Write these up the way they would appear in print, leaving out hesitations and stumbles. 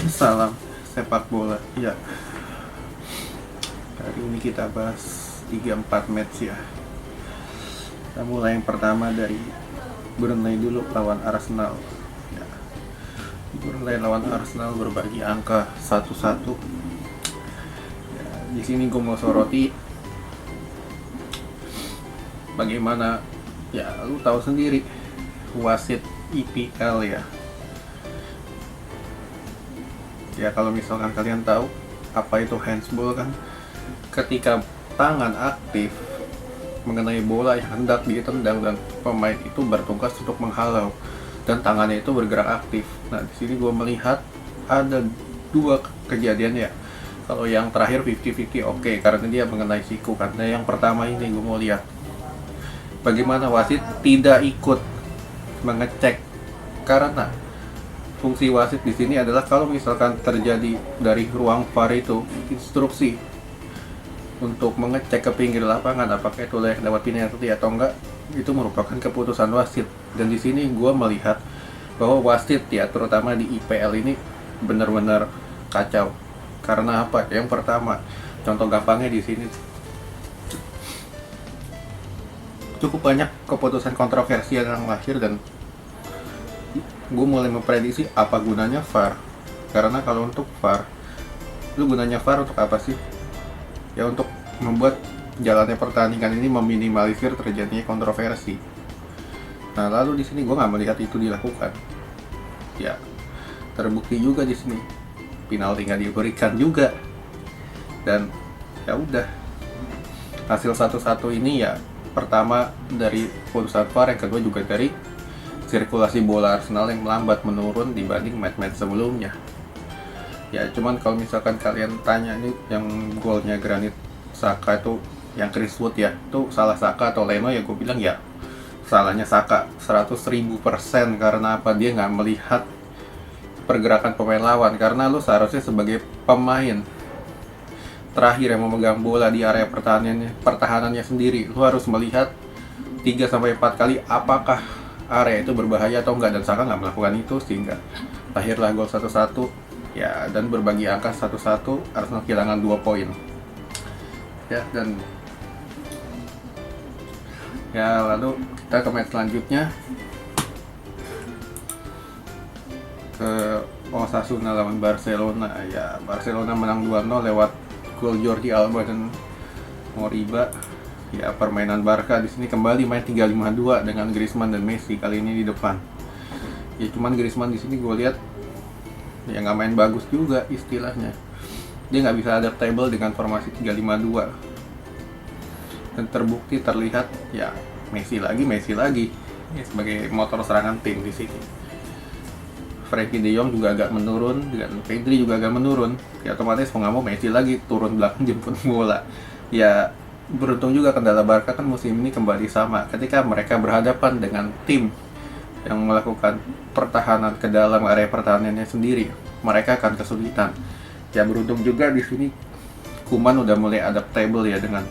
Salam sepak bola. Ya, hari ini kita bahas 3-4 match ya. Kita mulai yang pertama dari Burnley dulu lawan Arsenal. Ya, Burnley lawan Arsenal berbagi angka 1-1. Ya, di sini gue mau soroti bagaimana, ya lu tahu sendiri wasit IPL ya. Ya kalau misalkan kalian tahu apa itu handsball kan, ketika tangan aktif mengenai bola yang hendak ditendang dan pemain itu bertugas untuk menghalau dan tangannya itu bergerak aktif. Nah di sini gue melihat ada dua kejadian ya. Kalau yang terakhir 50-50 oke, karena dia mengenai siku kan. Nah yang pertama ini gue mau lihat bagaimana wasit tidak ikut mengecek, karena fungsi wasit di sini adalah kalau misalkan terjadi dari ruang VAR itu instruksi untuk mengecek ke pinggir lapangan apakah itu layak dapat penalti atau enggak, itu merupakan keputusan wasit. Dan di sini gue melihat bahwa wasit ya terutama di IPL ini benar-benar kacau. Karena apa? Yang pertama, contoh gampangnya di sini cukup banyak keputusan kontroversial yang lahir dan gue mulai memprediksi apa gunanya VAR. Karena kalau untuk VAR, lu gunanya VAR untuk apa sih? Ya untuk membuat jalannya pertandingan ini meminimalisir terjadinya kontroversi. Nah lalu di sini gue nggak melihat itu dilakukan. Ya terbukti juga di sini penalti nggak diberikan juga. Dan ya udah, hasil 1-1 ini ya pertama dari putusan VAR, yang kedua juga dari sirkulasi bola Arsenal yang melambat menurun dibanding match-match sebelumnya. Ya cuman kalau misalkan kalian tanya nih yang golnya Granit Xhaka itu yang Chris Wood ya, itu salah Xhaka atau Leno, ya gue bilang ya salahnya Xhaka 100.000%. Karena apa? Dia nggak melihat pergerakan pemain lawan. Karena lu seharusnya sebagai pemain terakhir yang memegang bola di area pertahanannya sendiri, lu harus melihat 3-4 kali apakah area itu berbahaya atau enggak, dan Saka nggak melakukan itu sehingga lahirlah gol 1-1 ya, dan berbagi angka 1-1 Arsenal kehilangan 2 poin ya. Dan ya lalu kita ke match selanjutnya, ke Osasuna lawan Barcelona. Ya Barcelona menang 2-0 lewat gol Jordi Alba dan Moriba. Ya permainan Barca di sini kembali main 3-5-2 dengan Griezmann dan Messi kali ini di depan. Ya cuman Griezmann di sini gue lihat ya nggak main bagus juga istilahnya. Dia nggak bisa adaptable dengan formasi 3-5-2. Dan terbukti terlihat ya Messi lagi ya, sebagai motor serangan tim di sini. Frenkie De Jong juga agak menurun dan Pedri juga agak menurun. Ya otomatis mau nggak mau Messi lagi turun belakang jemput bola. Ya beruntung juga kendala Barca kan musim ini kembali sama. Ketika mereka berhadapan dengan tim yang melakukan pertahanan ke dalam area pertahanannya sendiri, mereka akan kesulitan. Ya beruntung juga di sini Koeman udah mulai adaptable ya dengan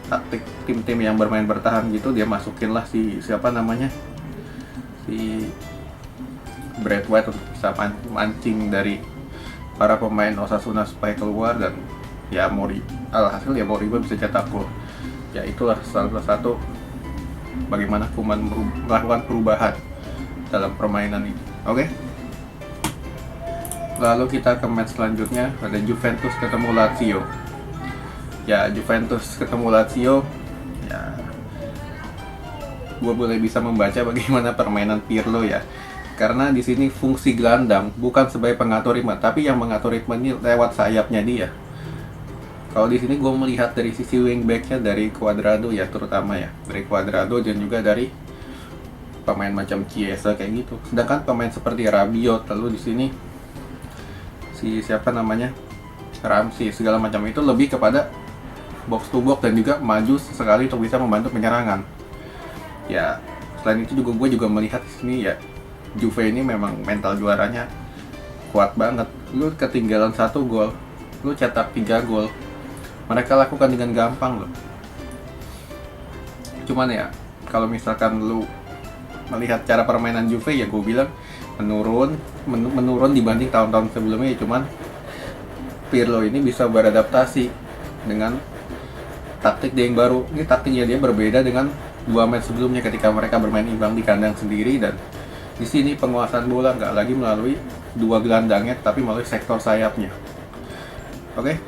taktik tim-tim yang bermain bertahan gitu. Dia masukin lah si Brad White untuk bisa mancing dari para pemain Osasuna supaya keluar, dan ya alhasil ya Moriba bisa cetak gol. Ya itulah salah satu bagaimana Koeman melakukan perubahan dalam permainan ini. Oke. Lalu kita ke match selanjutnya, ada Juventus ketemu Lazio. Ya Juventus ketemu Lazio, ya gue boleh bisa membaca bagaimana permainan Pirlo ya. Karena di sini fungsi gelandang bukan sebagai pengatur ritme, tapi yang mengatur ritme ini lewat sayapnya dia. Kalau di sini gue melihat dari sisi wingbacknya dari Cuadrado ya, terutama ya dari Cuadrado dan juga dari pemain macam Chiesa kayak gitu. Sedangkan pemain seperti Rabiot, lalu di sini Ramsey segala macam itu lebih kepada box to box dan juga maju sekali untuk bisa membantu penyerangan. Ya selain itu juga gue melihat di sini ya Juve ini memang mental juaranya kuat banget. Lu ketinggalan 1 gol, lu cetak 3 gol. Mereka lakukan dengan gampang loh. Cuman ya kalau misalkan lu melihat cara permainan Juve, ya gue bilang menurun dibanding tahun-tahun sebelumnya, cuman Pirlo ini bisa beradaptasi dengan taktik dia yang baru. Ini taktiknya dia berbeda dengan 2 match sebelumnya ketika mereka bermain imbang di kandang sendiri, dan di sini penguasaan bola nggak lagi melalui 2 gelandangnya tapi melalui sektor sayapnya. Oke,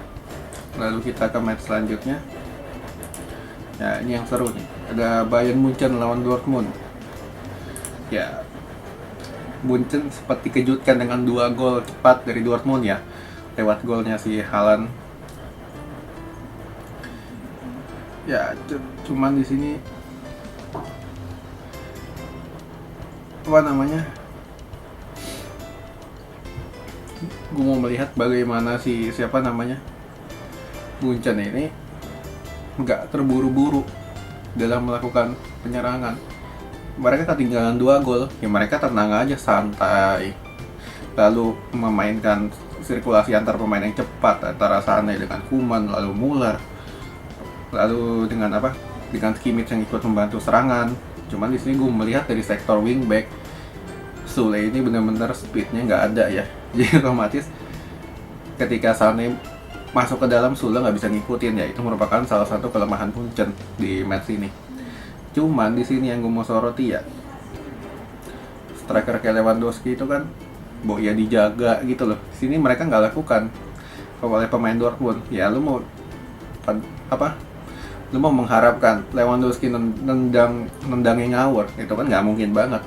lalu kita ke match selanjutnya. Ya, ini yang seru nih. Ada Bayern Munchen lawan Dortmund. Ya, Munchen sempat dikejutkan dengan 2 gol cepat dari Dortmund ya, lewat golnya si Haaland. Ya, cuman di sini apa namanya? Gue mau melihat bagaimana siapa namanya Munchen ini nggak terburu-buru dalam melakukan penyerangan. Mereka ketinggalan 2 gol, ya mereka tenang aja, santai, lalu memainkan sirkulasi antar pemain yang cepat antara Sané dengan Koeman, lalu Müller, lalu dengan Kimmich yang ikut membantu serangan. Cuman di sini gue melihat dari sektor wingback, Sule ini benar-benar speednya nggak ada ya. Jadi otomatis ketika Sané masuk ke dalam, Sule nggak bisa ngikutin ya. Itu merupakan salah satu kelemahan Munchen di match ini. Cuman di sini yang gue mau soroti ya, striker kayak Lewandowski itu kan ya dijaga gitu loh. Di sini mereka nggak lakukan oleh pemain Dortmund. Ya lu mau mengharapkan Lewandowski nendangnya ngawur, itu kan nggak mungkin banget.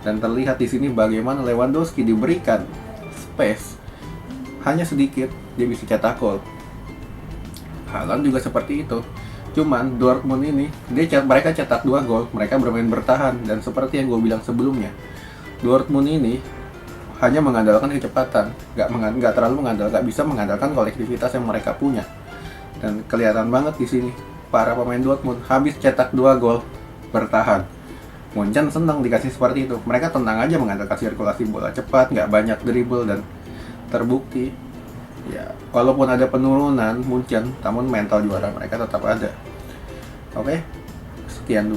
Dan terlihat di sini bagaimana Lewandowski diberikan space hanya sedikit, dia bisa cetak gol. Haaland juga seperti itu. Cuman Dortmund ini mereka cetak 2 gol, mereka bermain bertahan, dan seperti yang gue bilang sebelumnya, Dortmund ini hanya mengandalkan kecepatan, nggak bisa mengandalkan kolektivitas yang mereka punya. Dan kelihatan banget di sini para pemain Dortmund habis cetak 2 gol bertahan. Munchen senang dikasih seperti itu. Mereka tenang aja mengandalkan sirkulasi bola cepat, nggak banyak dribble, dan terbukti ya walaupun ada penurunan Munchen, namun mental juara mereka tetap ada. Oke, sekian dulu.